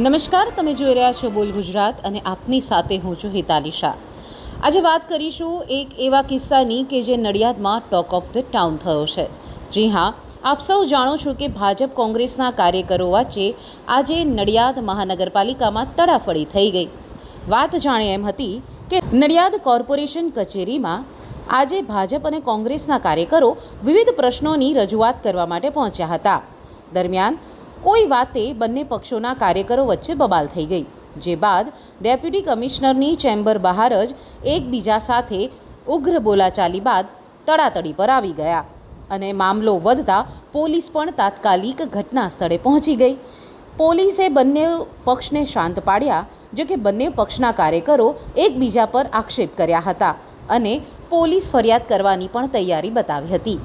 નમસ્કાર, તમે જોઈ રહ્યા છો બોલ ગુજરાત અને આપની સાથે હું છું હિતાલી શાહ। આજે વાત કરીશું એક એવા કિસ્સાની કે જે નડિયાદમાં ટોક ઓફ ધ ટાઉન થયો છે। જી હા, આપ સૌ જાણો છો કે ભાજપ કોંગ્રેસના કાર્યકરો વચ્ચે આજે નડિયાદ મહાનગરપાલિકામાં તડાફડી થઈ ગઈ। વાત જાણે એમ હતી કે નડિયાદ કોર્પોરેશન કચેરીમાં આજે ભાજપ અને કોંગ્રેસના કાર્યકરો વિવિધ પ્રશ્નોની રજૂઆત કરવા માટે પહોંચ્યા હતા। દરમિયાન કોઈ વાતે બંને પક્ષોના કાર્યકરો વચ્ચે બબાલ થઈ ગઈ, જે બાદ ડેપ્યુટી કમિશનરની ચેમ્બર બહાર જ એકબીજા સાથે ઉગ્ર બોલાચાલી બાદ તડાતડી પર આવી ગયા અને મામલો વધતા પોલીસ પણ તાત્કાલિક ઘટના સ્થળે પહોંચી ગઈ। પોલીસે બંને પક્ષને શાંત પાડ્યા, જો કે બંને પક્ષના કાર્યકરો એકબીજા પર આક્ષેપ કર્યા હતા અને પોલીસ ફરિયાદ કરવાની પણ તૈયારી બતાવી હતી।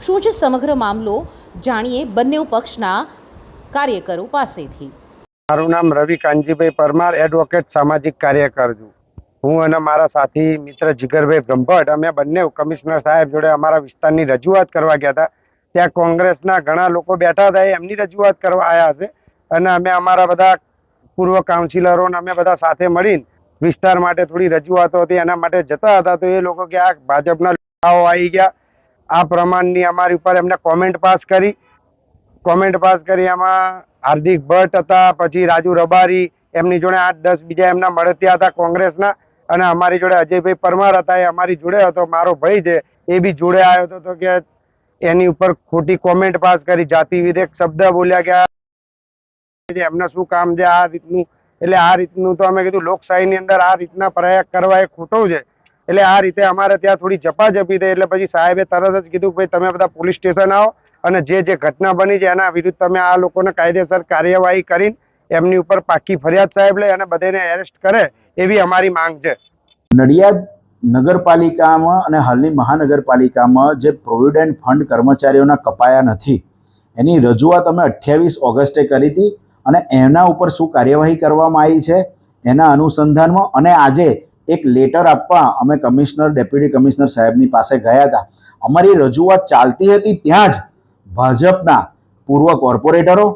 શું છે સમગ્ર મામલો, જાણીએ બંને પક્ષના કાર્યકરો પાસેથી। મારું નામ રવિ કાનજીભાઈ પરમાર, એડવોકેટ સામાજિક કાર્યકર છું। હું અને મારા સાથી મિત્ર જીગરભાઈ બ્રહ્મભટ્ટ અમે બંને કમિશનર સાહેબ જોડે અમારા વિસ્તારની રજૂઆત કરવા ગયા હતા। ત્યાં કોંગ્રેસના ઘણા લોકો બેઠા હતા, એમની રજૂઆત કરવા આવ્યા છે અને અમે અમારા બધા પૂર્વ કાઉન્સિલરો અમે બધા સાથે મળીને વિસ્તાર માટે થોડી રજૂઆતો હતી એના માટે જતા હતા, તો એ લોકો કે આ ભાજપના લોકોઓ આવી ગયા, આ પ્રમાણની અમારી ઉપર એમને કોમેન્ટ પાસ કરી। એમાં હાર્દિક ભટ્ટ હતા, પછી રાજુ રબારી, એમની જોડે 8-10 બીજા એમના મળતિયા હતા કોંગ્રેસના, અને અમારી જોડે અજયભાઈ પરમાર હતા, એ અમારી જોડે હતો। મારો ભાઈ છે એ બી જોડે આવ્યો હતો, તો કે એની ઉપર ખોટી કોમેન્ટ પાસ કરી, જાતિ વિરેક શબ્દ બોલ્યા ગયા, એમને શું કામ છે આ રીતનું। એટલે આ રીતનું તો અમે કીધું લોકશાહીની અંદર આ રીતના પ્રયાગ કરવા એ ખોટું છે। એટલે આ રીતે અમારે ત્યાં થોડી ઝપાઝપી થઈ, એટલે પછી સાહેબે તરત જ કીધું ભાઈ તમે બધા પોલીસ સ્ટેશન આવો અને જે ઘટના બની છે એના વિરુદ્ધ તમે આ લોકોને કાયદેસર કાર્યવાહી કરીને એમની ઉપર પાકી ફરિયાદ સાહેબ લે અને બધાને એરેસ્ટ કરે એવી અમારી માંગ છે। નડિયાદ નગરપાલિકામાં અને હાલની મહાનગરપાલિકામાં જે પ્રોવિડન્ટ ફંડ કર્મચારીઓના કપાયા નથી એની રજૂઆત અમે 28 ઓગસ્ટે કરી હતી અને એના ઉપર શું કાર્યવાહી કરવામાં આવી છે એના અનુસંધાનમાં અને આજે એક લેટર આપવા અમે ડેપ્યુટી કમિશનર સાહેબની પાસે ગયા હતા। અમારી રજૂઆત ચાલતી હતી ત્યાં જ ભાજપના પૂર્વ કોર્પોરેટરો,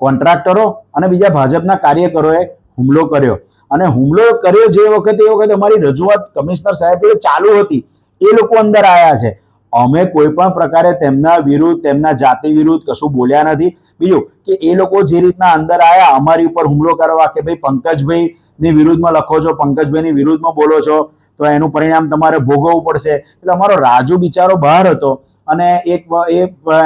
કોન્ટ્રાક્ટરો અને બીજા ભાજપના કાર્યકરોએ હુમલો કર્યો અને હુમલો કર્યો જે વખતે એ વખતે અમારી રજૂઆત કમિશનર સાહેબ ચાલુ હતી, એ લોકો અંદર આવ્યા છે। અમે કોઈ પણ પ્રકારે તેમના વિરુદ્ધ, તેમના જાતિ વિરુદ્ધ કશું બોલ્યા નથી। બીજું કે એ લોકો જે રીતના અંદર આવ્યા અમારી ઉપર હુમલો કરવા કે ભાઈ પંકજભાઈની વિરુદ્ધમાં લખો છો, પંકજભાઈની વિરુદ્ધમાં બોલો છો તો એનું પરિણામ તમારે ભોગવવું પડશે। એટલે અમારો રાજુ બિચારો બહાર હતો અને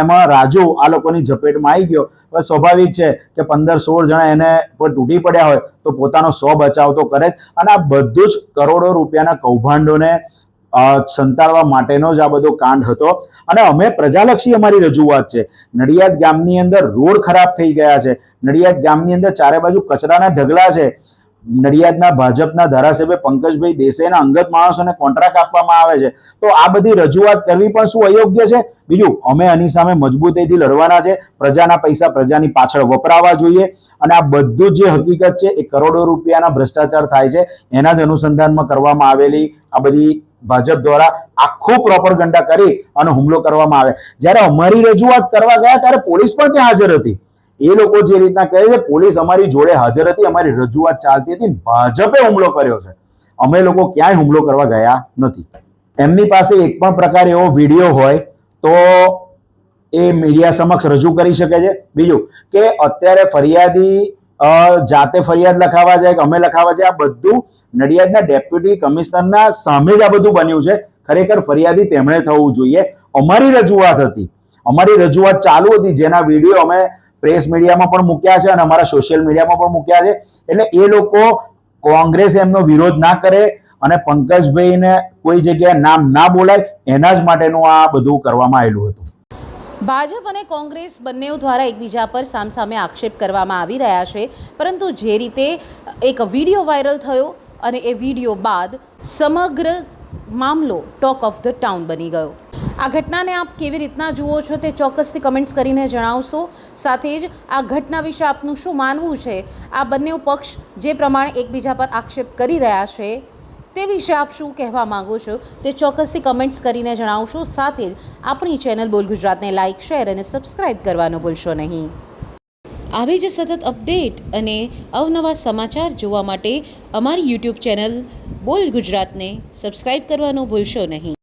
એમાં રાજુ આ લોકોની ઝપેટમાં આવી ગયો। હવે સ્વાભાવિક છે કે 15-16 જણા એને પર તૂટી પડ્યા હોય તો પોતાનો 100 બચાવ તો કરે જ, અને આ બધું જ કરોડો રૂપિયાના કૌભાંડોને સંતાડવા માટેનો જ આ બધો કાંડ હતો। અને અમે પ્રજાલક્ષી અમારી રજૂઆત છે। નડિયાદ ગામની અંદર રોડ ખરાબ થઈ ગયા છે, નડિયાદ ગામની અંદર ચારે બાજુ કચરાના ઢગલા છે। નડિયાદના ભાજપના ધારાસભ્ય પંકજભાઈ દેસાઈના અંગત માણસોને કોન્ટ્રાક્ટ આપવામાં આવે છે, તો આ બધી રજૂઆત કરવી પણ શું અયોગ્ય છે? બીજું અમે આની સામે મજબૂતીથી લડવાના છે। પ્રજાના પૈસા પ્રજાની પાછળ વપરાવા જોઈએ અને આ બધું જે હકીકત છે એ કરોડો રૂપિયાના ભ્રષ્ટાચાર થાય છે એના જ અનુસંધાનમાં કરવામાં આવેલી આ બધી ભાજપ દ્વારા આખું પ્રોપરગંડા કરી અને હુમલો કરવામાં આવે। જ્યારે અમારી રજૂઆત કરવા ગયા ત્યારે પોલીસ પણ ત્યાં હાજર હતી। એ લોકો જે રીતના કહે છે પોલીસ અમારી જોડે હાજર હતી, અમારી રજૂઆત ચાલતી હતી, ભાજપે હુમલો કર્યો છે, અમે લોકો ક્યાંય હુમલો કરવા ગયા નથી। એમની પાસે એક પણ પ્રકાર એવો વિડીયો હોય તો એ મીડિયા સમક્ષ રજૂ કરી શકે છે। બીજું કે અત્યારે ફરિયાદી જાતે ફરિયાદ લખાવા જાય કે અમે લખાવા જાય, આ બધું નડિયાદના ડેપ્યુટી કમિશનરના સામે જ આ બધું બન્યું છે। ખરેખર ફરિયાદી તેમણે થવું જોઈએ। અમારી રજૂઆત હતી, અમારી રજૂઆત ચાલુ હતી, જેના વિડીયો અમે પ્રેસ મીડિયામાં પણ મૂક્યા છે અને અમારા સોશિયલ મીડિયામાં પણ મૂક્યા છે। એટલે એ લોકો કોંગ્રેસ એમનો વિરોધ ના કરે અને પંકજભાઈને કોઈ જગ્યાએ નામ ના બોલાય એના જ માટેનું આ બધું કરવામાં આવેલું હતું। ભાજપ અને કોંગ્રેસ બંને દ્વારા એકબીજા પર સામસામે આક્ષેપ કરવામાં આવી રહ્યા છે, પરંતુ જે રીતે એક વિડીયો વાયરલ થયો અને એ વિડીયો બાદ સમગ્ર મામલો ટોક ઓફ ધ ટાઉન બની ગયો। આ ઘટનાને આપ કેવી રીતના જુઓ છો તે ચોક્કસથી કમેન્ટ્સ કરીને જણાવશો। સાથે જ આ ઘટના વિશે આપનું શું માનવું છે? આ બંને પક્ષ જે પ્રમાણે એકબીજા પર આક્ષેપ કરી રહ્યા છે તે વિશે આપ શું કહેવા માંગો છો તે ચોક્કસથી કમેન્ટ્સ કરીને જણાવશો। સાથે જ આપણી ચેનલ બોલ ગુજરાતને લાઇક, શેર અને સબસ્ક્રાઇબ કરવાનું ભૂલશો નહીં। આવી જ સતત અપડેટ અને અવનવા સમાચાર જોવા માટે અમારી યુટ્યુબ ચેનલ બોલ ગુજરાતને સબસ્ક્રાઈબ કરવાનું ભૂલશો નહીં.